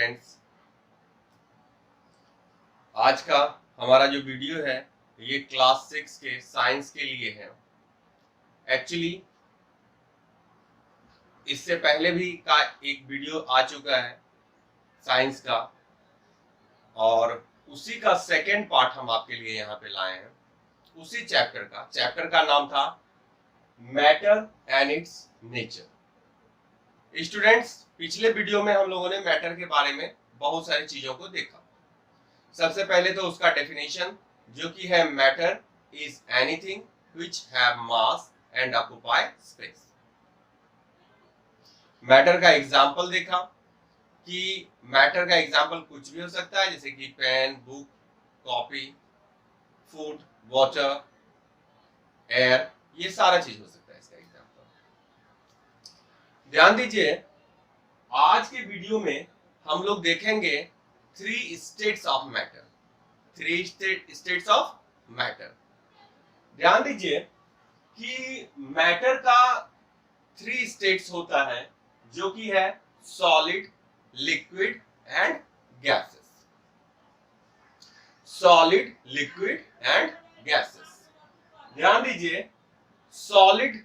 Students, आज का हमारा जो वीडियो है ये क्लास 6 के साइंस के लिए है। एक्चुअली इससे पहले भी का एक वीडियो आ चुका है साइंस का, और उसी का सेकेंड पार्ट हम आपके लिए यहाँ पे लाए हैं। उसी चैप्टर का नाम था matter and it's nature. Students, पिछले वीडियो में हम लोगों ने मैटर के बारे में बहुत सारी चीजों को देखा। सबसे पहले तो उसका डेफिनेशन जो कि है matter is anything which have mass and occupy space. Matter का एग्जांपल देखा कि मैटर का एग्जांपल कुछ भी हो सकता है, जैसे कि pen, book, copy, food, water, air, ये सारा चीज हो सकता है इसका एग्जांपल। ध्यान दीजिए, आज के वीडियो में हम लोग देखेंगे three states of matter. Three states of matter. ध्यान दीजिए कि मैटर का थ्री स्टेट्स होता है, जो कि है solid, liquid and gases. Solid, liquid and gases. ध्यान दीजिए, सॉलिड,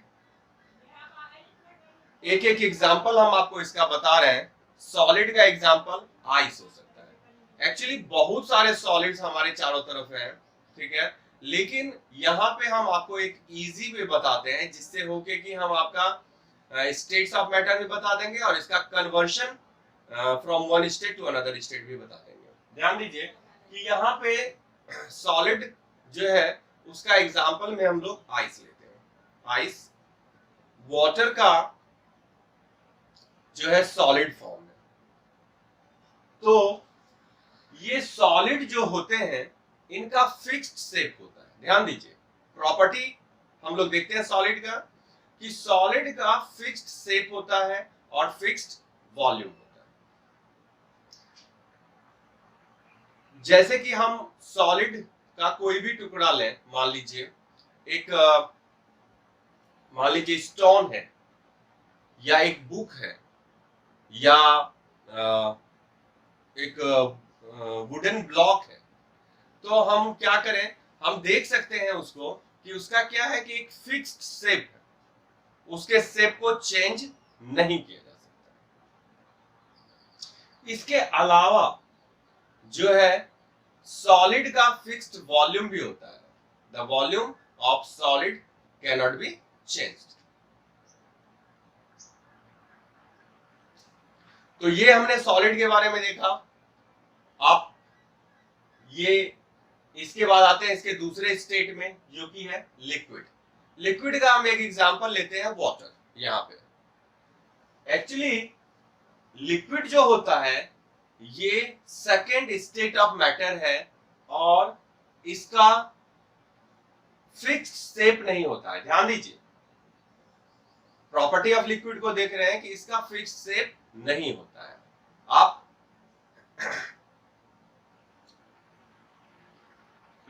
एक एक एग्जांपल हम आपको इसका बता रहे हैं। सॉलिड का एग्जांपल आइस हो सकता है। एक्चुअली बहुत सारे सॉलिड्स हमारे चारों तरफ हैं, ठीक है, लेकिन यहाँ पे हम आपको एक इजी वे बताते हैं जिससे होके कि हम आपका स्टेट्स ऑफ मैटर भी बता देंगे और इसका conversion from one state to another state भी बता देंगे। ध्यान दीजिए कि यहाँ पे सॉलिड जो है उसका एग्जांपल में हम लोग आइस लेते हैं। आइस वाटर का जो है सॉलिड फॉर्म है। तो ये सॉलिड जो होते हैं इनका फिक्स्ड शेप होता है। ध्यान दीजिए, प्रॉपर्टी हम लोग देखते हैं सॉलिड का कि सॉलिड का फिक्स्ड शेप होता है और फिक्स्ड वॉल्यूम होता है। जैसे कि हम सॉलिड का कोई भी टुकड़ा लें, मान लीजिए स्टोन है, या एक बुक है, या एक वुडन ब्लॉक है, तो हम क्या करें, हम देख सकते हैं उसको कि उसका क्या है कि एक फिक्स्ड शेप है, उसके शेप को चेंज नहीं किया जा सकता। इसके अलावा जो है सॉलिड का फिक्स्ड वॉल्यूम भी होता है। The volume of solid can not be changed. तो ये हमने सॉलिड के बारे में देखा। आप ये इसके बाद आते हैं इसके दूसरे स्टेट में, जो कि है लिक्विड। लिक्विड का हम एक एग्जांपल लेते हैं वाटर। यहां पे एक्चुअली लिक्विड जो होता है ये सेकेंड स्टेट ऑफ मैटर है और इसका फिक्स्ड शेप नहीं होता है। ध्यान दीजिए, प्रॉपर्टी ऑफ लिक्विड को देख रहे हैं कि इसका फिक्स्ड शेप नहीं होता है। आप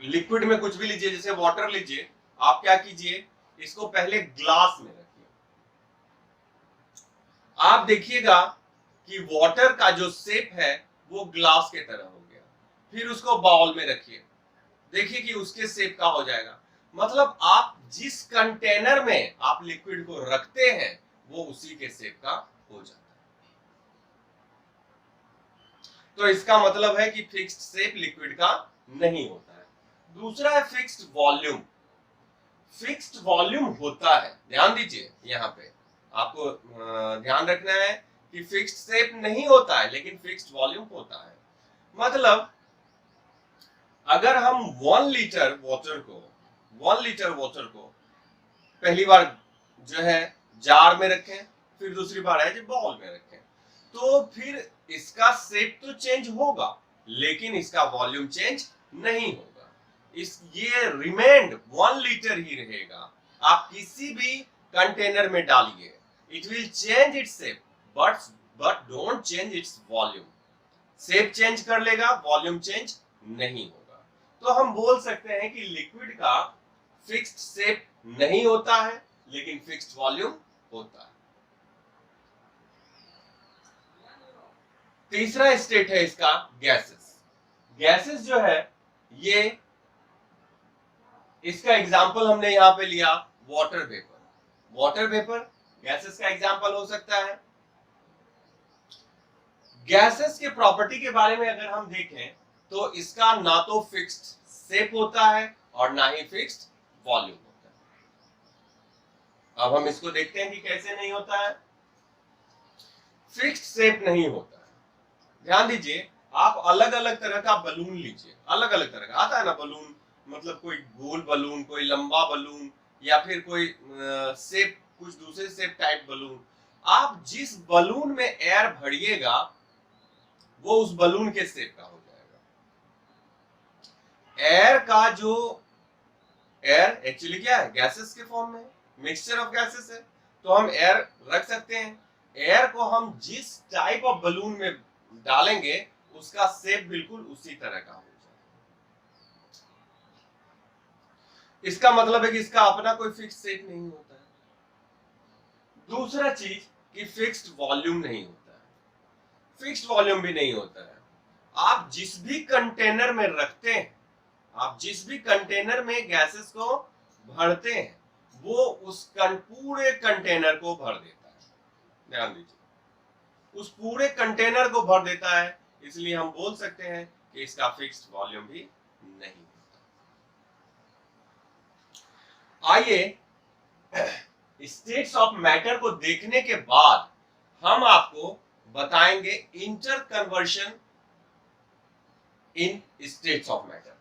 लिक्विड में कुछ भी लीजिए, जैसे वाटर लीजिए, आप क्या कीजिए, इसको पहले ग्लास में रखिए। आप देखिएगा कि वाटर का जो शेप है वो ग्लास के तरह हो गया। फिर उसको बाउल में रखिए, देखिए कि उसके शेप का हो जाएगा। मतलब आप जिस कंटेनर में आप लिक्विड को रखते हैं वो उसी के शेप का हो जाता है। तो इसका मतलब है कि फिक्स्ड शेप लिक्विड का नहीं होता है। दूसरा है फिक्स्ड वॉल्यूम। फिक्स्ड वॉल्यूम होता है, ध्यान दीजिए, यहाँ पे आपको ध्यान रखना है कि फिक्स्ड शेप नहीं होता है लेकिन फिक्स्ड वॉल्यूम होता है। मतलब अगर हम 1 लीटर वाटर को पहली बार जो है जार में रखें, फिर दूसरी बार है जो बाउल में रखें, तो फिर इसका शेप तो चेंज होगा लेकिन इसका वॉल्यूम चेंज नहीं होगा। ये रिमेंड 1 लीटर ही रहेगा। आप किसी भी कंटेनर में डालिए, it will change its shape but don't change its volume. Shape change कर लेगा, वॉल्यूम चेंज नहीं होगा। तो हम बोल सकते हैं कि लिक्विड का फिक्स्ड शेप नहीं होता है लेकिन फिक्स्ड वॉल्यूम होता है। तीसरा स्टेट है इसका गैसेस। गैसेस जो है ये, इसका एग्जांपल हमने यहां पे लिया water vapour. Water vapour gases का एग्जांपल हो सकता है। गैसेस के प्रॉपर्टी के बारे में अगर हम देखें तो इसका ना तो फिक्स्ड शेप होता है और ना ही फिक्स्ड वॉल्यूम होता है। अब हम इसको देखते हैं कि कैसे नहीं होता है। फिक्स्ड शेप नहीं होता है। ध्यान दीजिए, आप अलग अलग तरह का बलून लीजिए, अलग अलग तरह का आता है ना बलून, मतलब कोई गोल बलून, कोई लंबा बलून, या फिर कोई शेप, कुछ दूसरे शेप टाइप बलून। आप जिस बलून में एयर भरिएगा वो उस बलून के शेप का हो जाएगा। एयर का जो, एयर एक्चुअली क्या है, गैसेस के फॉर्म में, मिक्सचर ऑफ गैसेस है, तो हम एयर रख सकते हैं। एयर को हम जिस टाइप ऑफ बलून में डालेंगे उसका शेप बिल्कुल उसी तरह का हो जाएगा। इसका मतलब है कि इसका अपना कोई फिक्स शेप नहीं होता है। दूसरा चीज कि फिक्स्ड वॉल्यूम नहीं होता है, फिक्स्ड वॉल्यूम भी नहीं होता है। आप जिस भी कंटेनर में रखते हैं, आप जिस भी कंटेनर में गैसेस को भरते हैं, वो उस पूरे कंटेनर को भर देता है। ध्यान दीजिए, उस पूरे कंटेनर को भर देता है, इसलिए हम बोल सकते हैं कि इसका फिक्स्ड वॉल्यूम भी नहीं होता। आइए स्टेट्स ऑफ मैटर को देखने के बाद हम आपको बताएंगे inter conversion in states of matter.